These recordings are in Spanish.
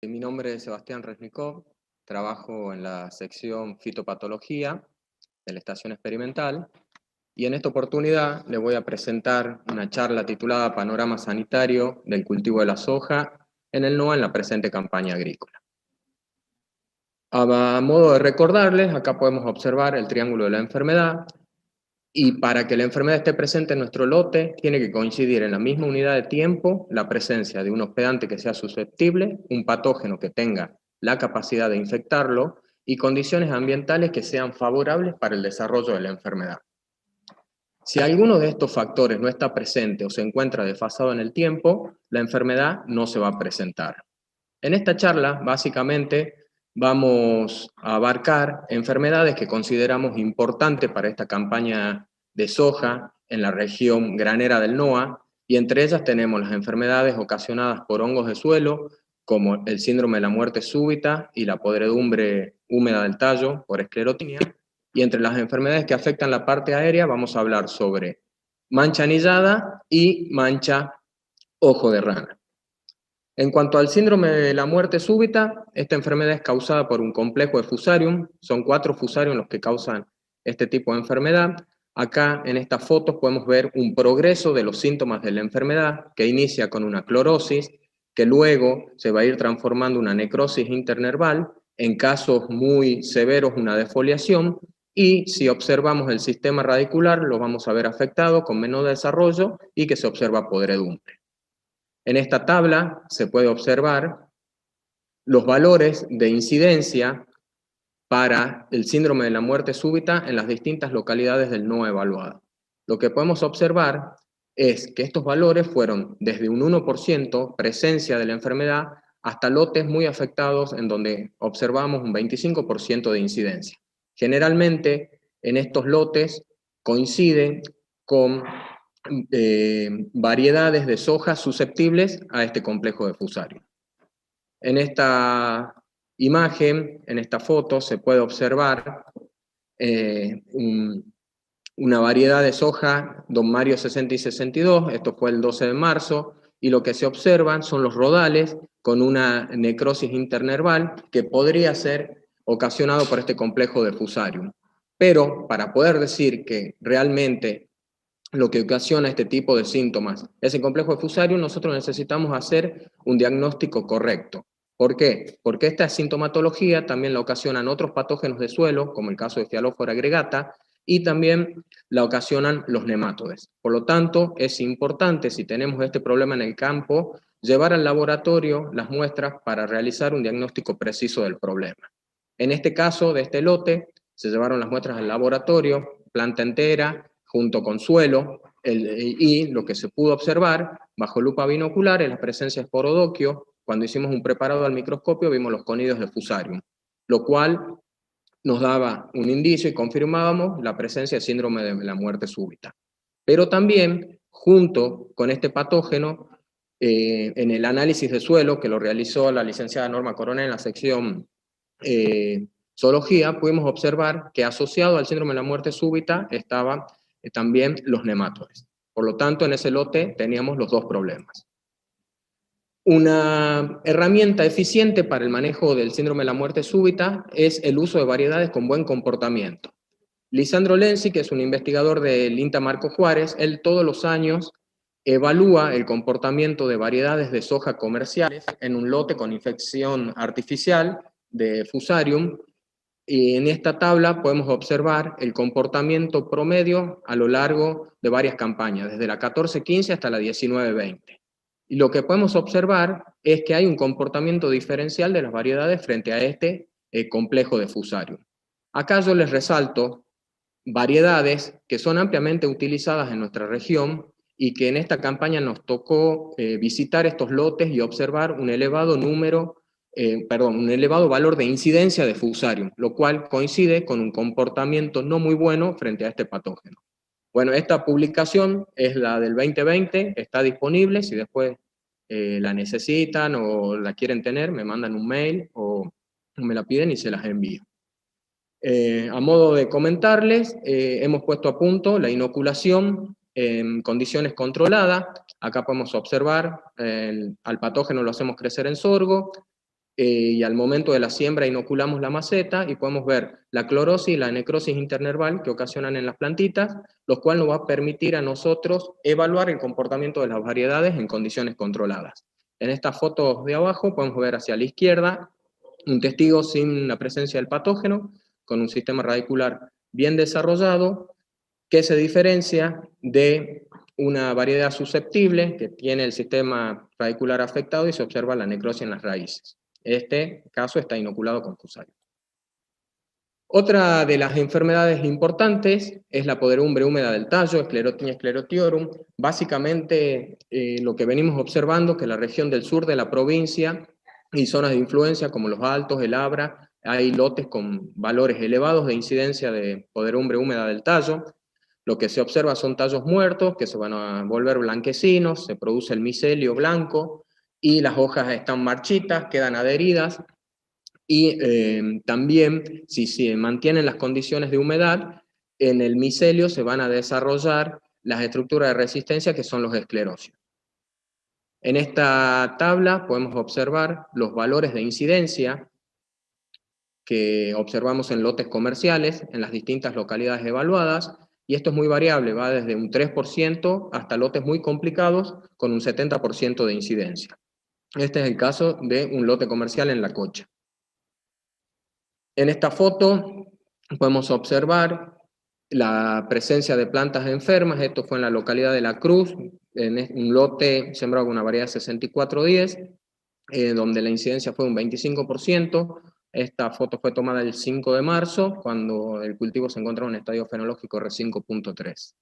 Mi nombre es Sebastián Resnikov, trabajo en la sección fitopatología de la estación experimental y en esta oportunidad le voy a presentar una charla titulada Panorama sanitario del cultivo de la soja en el NOA en la presente campaña agrícola. A modo de recordarles, acá podemos observar el triángulo de la enfermedad y para que la enfermedad esté presente en nuestro lote tiene que coincidir en la misma unidad de tiempo la presencia de un hospedante que sea susceptible, un patógeno que tenga la capacidad de infectarlo y condiciones ambientales que sean favorables para el desarrollo de la enfermedad. Si alguno de estos factores no está presente o se encuentra desfasado en el tiempo, la enfermedad no se va a presentar. En esta charla, básicamente, vamos a abarcar enfermedades que consideramos importantes para esta campaña de soja en la región granera del NOA, y entre ellas tenemos las enfermedades ocasionadas por hongos de suelo, como el síndrome de la muerte súbita y la podredumbre húmeda del tallo por esclerotinia, y entre las enfermedades que afectan la parte aérea vamos a hablar sobre mancha anillada y mancha ojo de rana. En cuanto al síndrome de la muerte súbita, esta enfermedad es causada por un complejo de Fusarium, son 4 Fusarium los que causan este tipo de enfermedad. Acá en estas fotos podemos ver un progreso de los síntomas de la enfermedad que inicia con una clorosis, que luego se va a ir transformando en una necrosis internerval, en casos muy severos una defoliación, y si observamos el sistema radicular lo vamos a ver afectado con menor desarrollo y que se observa podredumbre. En esta tabla se puede observar los valores de incidencia para el síndrome de la muerte súbita en las distintas localidades del NOA evaluado. Lo que podemos observar es que estos valores fueron desde un 1% presencia de la enfermedad hasta lotes muy afectados en donde observamos un 25% de incidencia. Generalmente en estos lotes coinciden con variedades de soja susceptibles a este complejo de Fusarium. En esta imagen, en esta foto, se puede observar una variedad de soja, Don Mario 60 y 62, esto fue el 12 de marzo, y lo que se observan son los rodales con una necrosis internerval que podría ser ocasionado por este complejo de Fusarium. Pero para poder decir que realmente lo que ocasiona este tipo de síntomas es el complejo de Fusarium, nosotros necesitamos hacer un diagnóstico correcto. ¿Por qué? Porque esta sintomatología también la ocasionan otros patógenos de suelo, como el caso de Staphylococcus aggregata, y también la ocasionan los nematodes. Por lo tanto, es importante, si tenemos este problema en el campo, llevar al laboratorio las muestras para realizar un diagnóstico preciso del problema. En este caso, de este lote, se llevaron las muestras al laboratorio, planta entera, junto con suelo, y lo que se pudo observar bajo lupa binocular es la presencia de esporodoquio. Cuando hicimos un preparado al microscopio vimos los conidios de Fusarium, lo cual nos daba un indicio y confirmábamos la presencia de síndrome de la muerte súbita. Pero también, junto con este patógeno, en el análisis de suelo que lo realizó la licenciada Norma Coronel en la sección zoología, pudimos observar que asociado al síndrome de la muerte súbita estaban también los nematodes. Por lo tanto, en ese lote teníamos los dos problemas. Una herramienta eficiente para el manejo del síndrome de la muerte súbita es el uso de variedades con buen comportamiento. Lisandro Lenzi, que es un investigador del INTA Marco Juárez, él todos los años evalúa el comportamiento de variedades de soja comerciales en un lote con infección artificial de Fusarium, y en esta tabla podemos observar el comportamiento promedio a lo largo de varias campañas, desde la 14-15 hasta la 19-20. Y lo que podemos observar es que hay un comportamiento diferencial de las variedades frente a este complejo de Fusarium. Acá yo les resalto variedades que son ampliamente utilizadas en nuestra región y que en esta campaña nos tocó visitar estos lotes y observar un elevado un elevado valor de incidencia de Fusarium, lo cual coincide con un comportamiento no muy bueno frente a este patógeno. Bueno, esta publicación es la del 2020, está disponible, si después la necesitan o la quieren tener, me mandan un mail o me la piden y se las envío. A modo de comentarles, hemos puesto a punto la inoculación en condiciones controladas. Acá podemos observar, al patógeno lo hacemos crecer en sorgo, y al momento de la siembra inoculamos la maceta y podemos ver la clorosis y la necrosis internerval que ocasionan en las plantitas, lo cual nos va a permitir a nosotros evaluar el comportamiento de las variedades en condiciones controladas. En estas fotos de abajo podemos ver hacia la izquierda un testigo sin la presencia del patógeno, con un sistema radicular bien desarrollado, que se diferencia de una variedad susceptible que tiene el sistema radicular afectado y se observa la necrosis en las raíces. Este caso está inoculado con Fusarium. Otra de las enfermedades importantes es la podredumbre húmeda del tallo, Sclerotinia sclerotiorum. Básicamente, lo que venimos observando es que la región del sur de la provincia y zonas de influencia como los Altos, el Abra, hay lotes con valores elevados de incidencia de podredumbre húmeda del tallo. Lo que se observa son tallos muertos que se van a volver blanquecinos, se produce el micelio blanco y las hojas están marchitas, quedan adheridas. Y también, si se mantienen las condiciones de humedad, en el micelio se van a desarrollar las estructuras de resistencia que son los esclerosios. En esta tabla podemos observar los valores de incidencia que observamos en lotes comerciales, en las distintas localidades evaluadas, y esto es muy variable, va desde un 3% hasta lotes muy complicados con un 70% de incidencia. Este es el caso de un lote comercial en La Cocha. En esta foto podemos observar la presencia de plantas enfermas. Esto fue en la localidad de La Cruz, en un lote sembrado con una variedad 6410, donde la incidencia fue un 25%. Esta foto fue tomada el 5 de marzo, cuando el cultivo se encontraba en un estadio fenológico R5.3.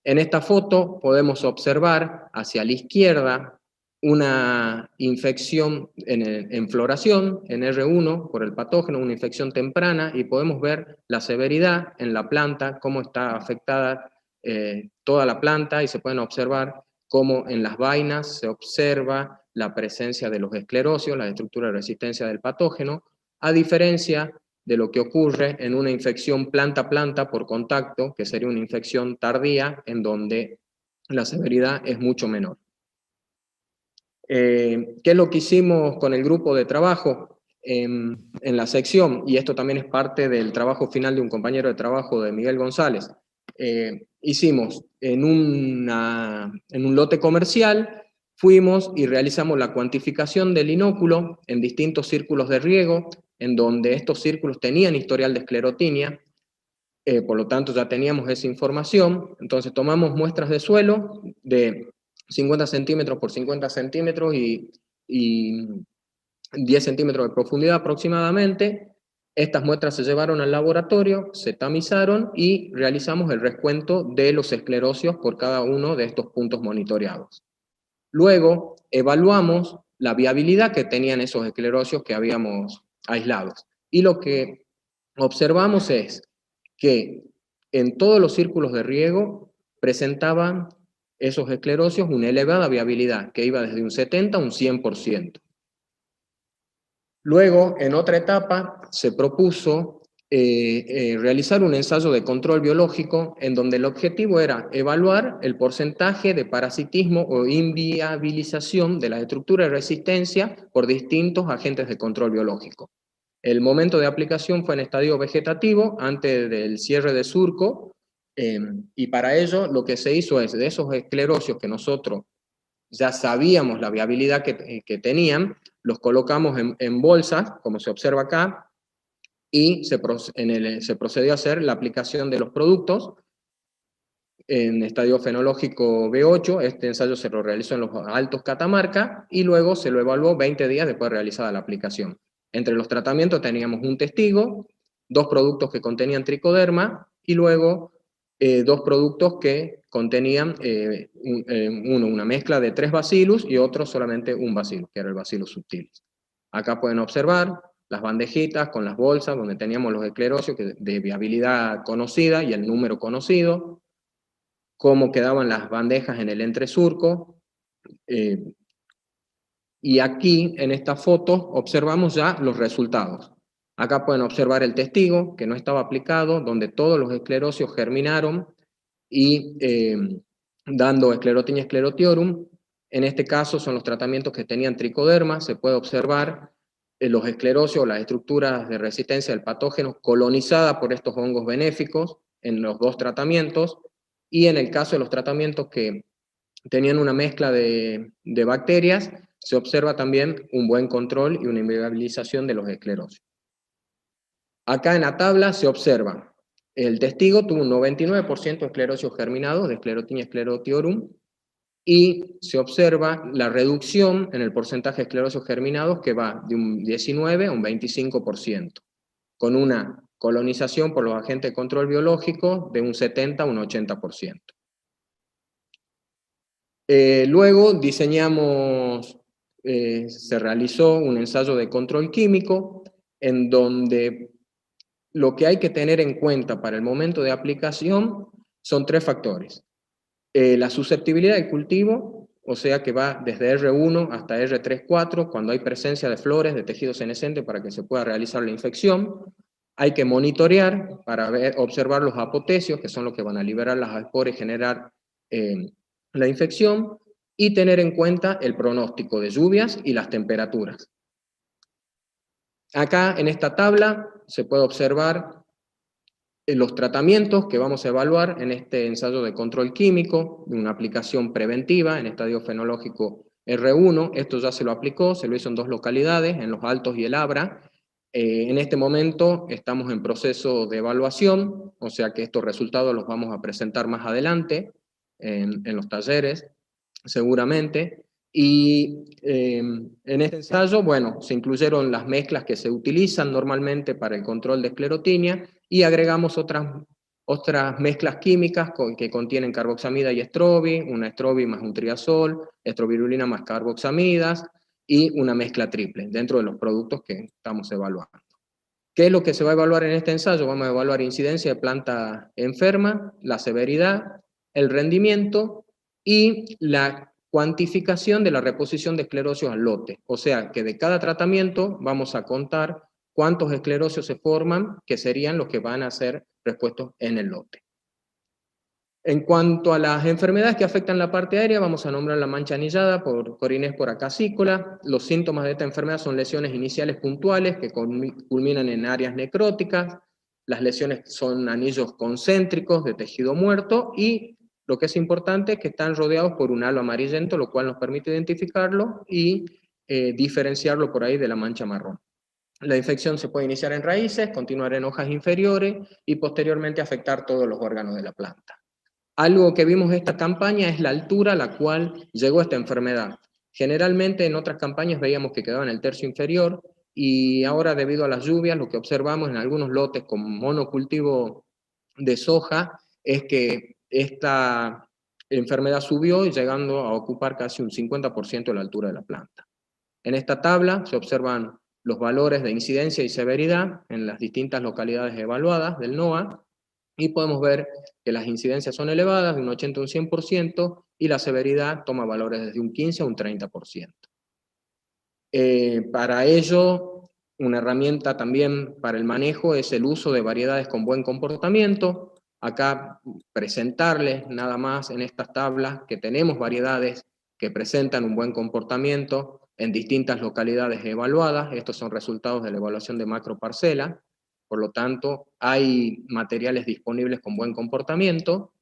En esta foto podemos observar hacia la izquierda una infección en floración, en R1, por el patógeno, una infección temprana, y podemos ver la severidad en la planta, cómo está afectada toda la planta, y se pueden observar cómo en las vainas se observa la presencia de los esclerosios, la estructura de resistencia del patógeno, a diferencia de lo que ocurre en una infección planta-planta por contacto, que sería una infección tardía, en donde la severidad es mucho menor. ¿Qué es lo que hicimos con el grupo de trabajo en la sección? Y esto también es parte del trabajo final de un compañero de trabajo de Miguel González. Hicimos en un lote comercial, fuimos y realizamos la cuantificación del inóculo en distintos círculos de riego, en donde estos círculos tenían historial de esclerotinia, por lo tanto ya teníamos esa información. Entonces tomamos muestras de suelo de 50 centímetros por 50 centímetros y 10 centímetros de profundidad aproximadamente. Estas muestras se llevaron al laboratorio, se tamizaron y realizamos el recuento de los esclerosios por cada uno de estos puntos monitoreados. Luego evaluamos la viabilidad que tenían esos esclerosios que habíamos aislado. Y lo que observamos es que en todos los círculos de riego presentaban esos esclerosios una elevada viabilidad, que iba desde un 70 a un 100%. Luego, en otra etapa, se propuso realizar un ensayo de control biológico en donde el objetivo era evaluar el porcentaje de parasitismo o inviabilización de la estructura de resistencia por distintos agentes de control biológico. El momento de aplicación fue en estadio vegetativo, antes del cierre de surco, y para ello lo que se hizo es, de esos esclerosios que nosotros ya sabíamos la viabilidad que tenían, los colocamos en bolsas, como se observa acá, y se procedió a hacer la aplicación de los productos en estadio fenológico B8. Este ensayo se lo realizó en los Altos Catamarca, y luego se lo evaluó 20 días después de realizada la aplicación. Entre los tratamientos teníamos un testigo, 2 productos que contenían tricoderma, y luego 2 productos que contenían uno, una mezcla de 3 bacillus y otro solamente un bacillus, que era el bacillus subtilis. Acá pueden observar las bandejitas con las bolsas donde teníamos los esclerosios de viabilidad conocida y el número conocido, cómo quedaban las bandejas en el entresurco, y aquí en esta foto observamos ya los resultados. Acá pueden observar el testigo que no estaba aplicado, donde todos los esclerosios germinaron y dando Sclerotinia sclerotiorum. En este caso son los tratamientos que tenían tricoderma. Se puede observar los esclerosios, las estructuras de resistencia al patógeno colonizadas por estos hongos benéficos en los 2 tratamientos, y en el caso de los tratamientos que tenían una mezcla de bacterias, se observa también un buen control y una inviabilización de los esclerosios. Acá en la tabla se observa, el testigo tuvo un 99% de esclerosios germinados, de Sclerotinia sclerotiorum, y se observa la reducción en el porcentaje de esclerosios germinados que va de un 19 a un 25%, con una colonización por los agentes de control biológico de un 70 a un 80%. Luego diseñamos, se realizó un ensayo de control químico en donde lo que hay que tener en cuenta para el momento de aplicación son 3 factores. La susceptibilidad de cultivo, o sea que va desde R1 hasta R3-4, cuando hay presencia de flores, de tejido senescente para que se pueda realizar la infección. Hay que monitorear para observar los apotecios, que son los que van a liberar las esporas y generar la infección, y tener en cuenta el pronóstico de lluvias y las temperaturas. Acá en esta tabla se puede observar los tratamientos que vamos a evaluar en este ensayo de control químico, de una aplicación preventiva en estadio fenológico R1. Esto ya se lo aplicó, se lo hizo en 2 localidades, en Los Altos y el Abra. En este momento estamos en proceso de evaluación, o sea que estos resultados los vamos a presentar más adelante en los talleres, seguramente. Y en este ensayo, bueno, se incluyeron las mezclas que se utilizan normalmente para el control de esclerotinia, y agregamos otras mezclas químicas que contienen carboxamida y estrobi, una estrobi más un triazol, estrovirulina más carboxamidas, y una mezcla triple dentro de los productos que estamos evaluando. ¿Qué es lo que se va a evaluar en este ensayo? Vamos a evaluar incidencia de planta enferma, la severidad, el rendimiento y la cuantificación de la reposición de esclerosios al lote. O sea que de cada tratamiento vamos a contar cuántos esclerosios se forman, que serían los que van a ser repuestos en el lote. En cuanto a las enfermedades que afectan la parte aérea, vamos a nombrar la mancha anillada por Corinespora casícola. Los síntomas de esta enfermedad son lesiones iniciales puntuales que culminan en áreas necróticas. Las lesiones son anillos concéntricos de tejido muerto, y lo que es importante es que están rodeados por un halo amarillento, lo cual nos permite identificarlo y diferenciarlo por ahí de la mancha marrón. La infección se puede iniciar en raíces, continuar en hojas inferiores y posteriormente afectar todos los órganos de la planta. Algo que vimos en esta campaña es la altura a la cual llegó esta enfermedad. Generalmente en otras campañas veíamos que quedaba en el tercio inferior, y ahora debido a las lluvias lo que observamos en algunos lotes con monocultivo de soja es que esta enfermedad subió, llegando a ocupar casi un 50% de la altura de la planta. En esta tabla se observan los valores de incidencia y severidad en las distintas localidades evaluadas del NOAA, y podemos ver que las incidencias son elevadas, de un 80 a un 100%, y la severidad toma valores desde un 15 a un 30%. Para ello, una herramienta también para el manejo es el uso de variedades con buen comportamiento. Acá presentarles nada más en estas tablas que tenemos variedades que presentan un buen comportamiento en distintas localidades evaluadas. Estos son resultados de la evaluación de macroparcela. Por lo tanto, hay materiales disponibles con buen comportamiento.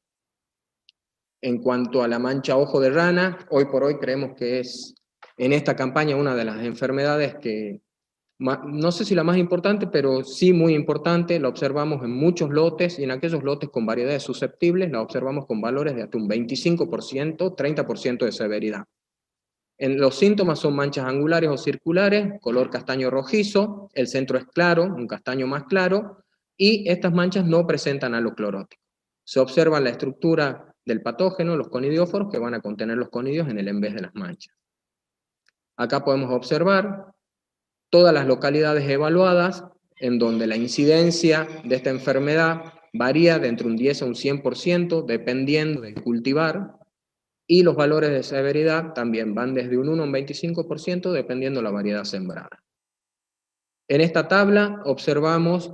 En cuanto a la mancha ojo de rana, hoy por hoy creemos que es en esta campaña una de las enfermedades que, no sé si la más importante, pero sí muy importante. La observamos en muchos lotes, y en aquellos lotes con variedades susceptibles la observamos con valores de hasta un 25%, 30% de severidad. Los síntomas son manchas angulares o circulares, color castaño rojizo, el centro es claro, un castaño más claro, y estas manchas no presentan halo clorótico. Se observa la estructura del patógeno, los conidióforos, que van a contener los conidios en el envés de las manchas. Acá podemos observar todas las localidades evaluadas, en donde la incidencia de esta enfermedad varía de entre un 10 a un 100%, dependiendo del cultivar, y los valores de severidad también van desde un 1 a un 25%, dependiendo de la variedad sembrada. En esta tabla observamos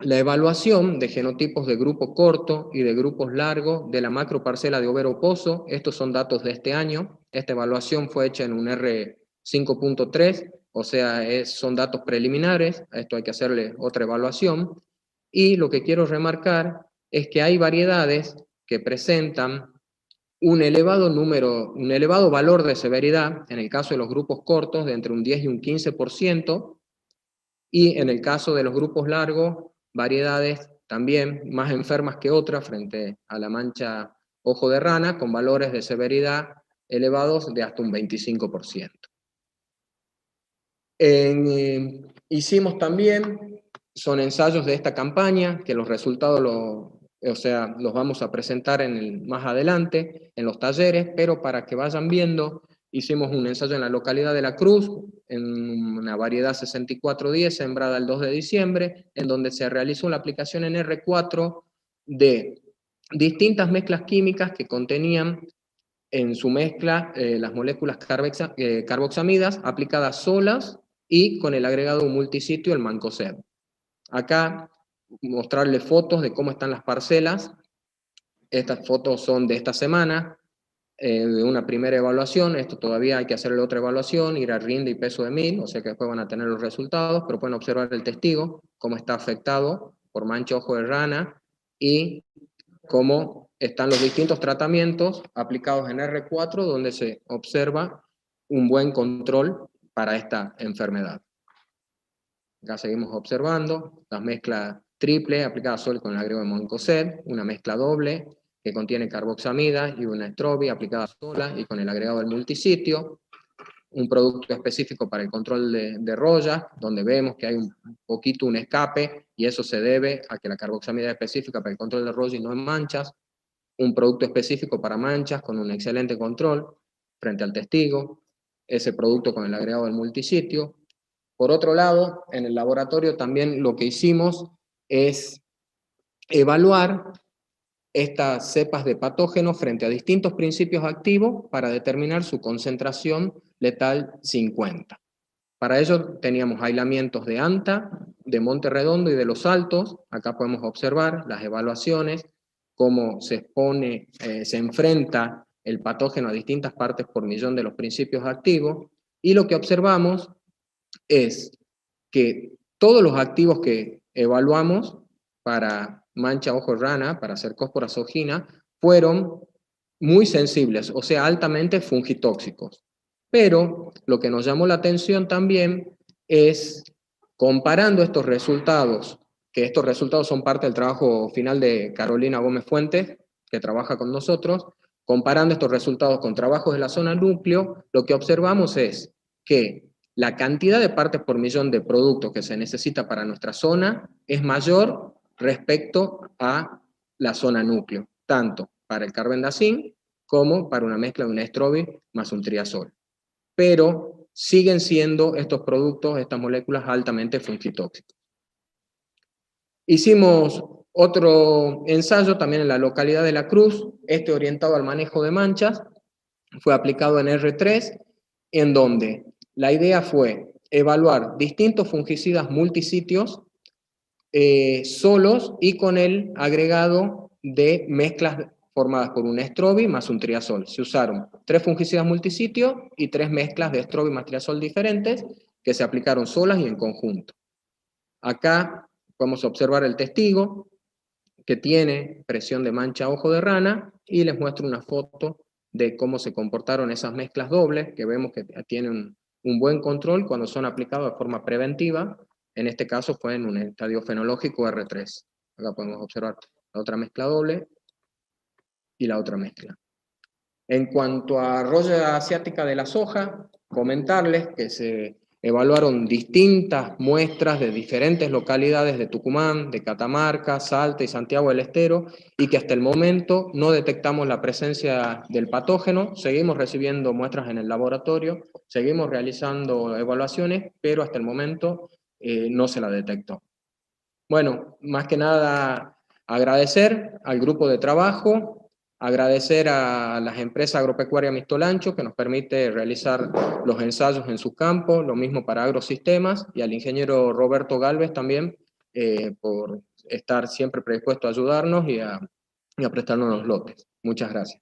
la evaluación de genotipos de grupo corto y de grupos largos de la macroparcela de Overo Pozo. Estos son datos de este año. Esta evaluación fue hecha en un R5.3, o sea, son datos preliminares. A esto hay que hacerle otra evaluación. Y lo que quiero remarcar es que hay variedades que presentan un elevado valor de severidad, en el caso de los grupos cortos, de entre un 10 y un 15%, y en el caso de los grupos largos, variedades también más enfermas que otras frente a la mancha ojo de rana, con valores de severidad elevados de hasta un 25%. Hicimos también, son ensayos de esta campaña, que los resultados los vamos a presentar más adelante en los talleres, pero para que vayan viendo, hicimos un ensayo en la localidad de La Cruz, en una variedad 6410 sembrada el 2 de diciembre, en donde se realizó la aplicación en R4 de distintas mezclas químicas que contenían en su mezcla las moléculas carboxamidas aplicadas solas y con el agregado multisitio, el Mancozeb. Acá mostrarles fotos de cómo están las parcelas. Estas fotos son de esta semana, de una primera evaluación. Esto todavía hay que hacerle otra evaluación, ir a rinde y peso de 1000, o sea que después van a tener los resultados, pero pueden observar el testigo, cómo está afectado por mancha ojo de rana y cómo están los distintos tratamientos aplicados en R4, donde se observa un buen control para esta enfermedad. Acá seguimos observando las mezclas triple aplicada solo con el agregado de Mancozeb, una mezcla doble que contiene carboxamida y una estrobi aplicada sola y con el agregado del multisitio, un producto específico para el control de rollas, donde vemos que hay un poquito un escape, y eso se debe a que la carboxamida es específica para el control de rollas y no en manchas, un producto específico para manchas con un excelente control frente al testigo, ese producto con el agregado del multisitio. Por otro lado, en el laboratorio también lo que hicimos es evaluar estas cepas de patógenos frente a distintos principios activos para determinar su concentración letal 50. Para ello teníamos aislamientos de ANTA, de Monte Redondo y de Los Altos. Acá podemos observar las evaluaciones, cómo se enfrenta el patógeno a distintas partes por millón de los principios activos, y lo que observamos es que todos los activos que evaluamos para mancha ojo rana, para Cercospora zogina, fueron muy sensibles, o sea, altamente fungitóxicos. Pero lo que nos llamó la atención también es, comparando estos resultados, que estos resultados son parte del trabajo final de Carolina Gómez Fuentes, que trabaja con nosotros, comparando estos resultados con trabajos de la zona núcleo, lo que observamos es que la cantidad de partes por millón de productos que se necesita para nuestra zona es mayor respecto a la zona núcleo, tanto para el carbendazim como para una mezcla de un estrobi más un triazol. Pero siguen siendo estos productos, estas moléculas altamente fungitóxicas. Hicimos otro ensayo también en la localidad de La Cruz, este orientado al manejo de manchas, fue aplicado en R3, en donde la idea fue evaluar distintos fungicidas multisitios solos y con el agregado de mezclas formadas por un estrobi más un triazol. Se usaron 3 fungicidas multisitios y 3 mezclas de estrobi más triazol diferentes que se aplicaron solas y en conjunto. Acá podemos observar el testigo que tiene presión de mancha ojo de rana, y les muestro una foto de cómo se comportaron esas mezclas dobles, que vemos que tienen un buen control cuando son aplicados de forma preventiva. En este caso fue en un estadio fenológico R3. Acá podemos observar la otra mezcla doble y la otra mezcla. En cuanto a roya asiática de la soja, comentarles que se evaluaron distintas muestras de diferentes localidades de Tucumán, de Catamarca, Salta y Santiago del Estero, y que hasta el momento no detectamos la presencia del patógeno. Seguimos recibiendo muestras en el laboratorio, seguimos realizando evaluaciones, pero hasta el momento no se la detectó. Bueno, más que nada agradecer al grupo de trabajo, agradecer a las empresas agropecuarias Mistolancho que nos permite realizar los ensayos en sus campos, lo mismo para Agrosistemas, y al ingeniero Roberto Galvez también por estar siempre predispuesto a ayudarnos y a prestarnos los lotes. Muchas gracias.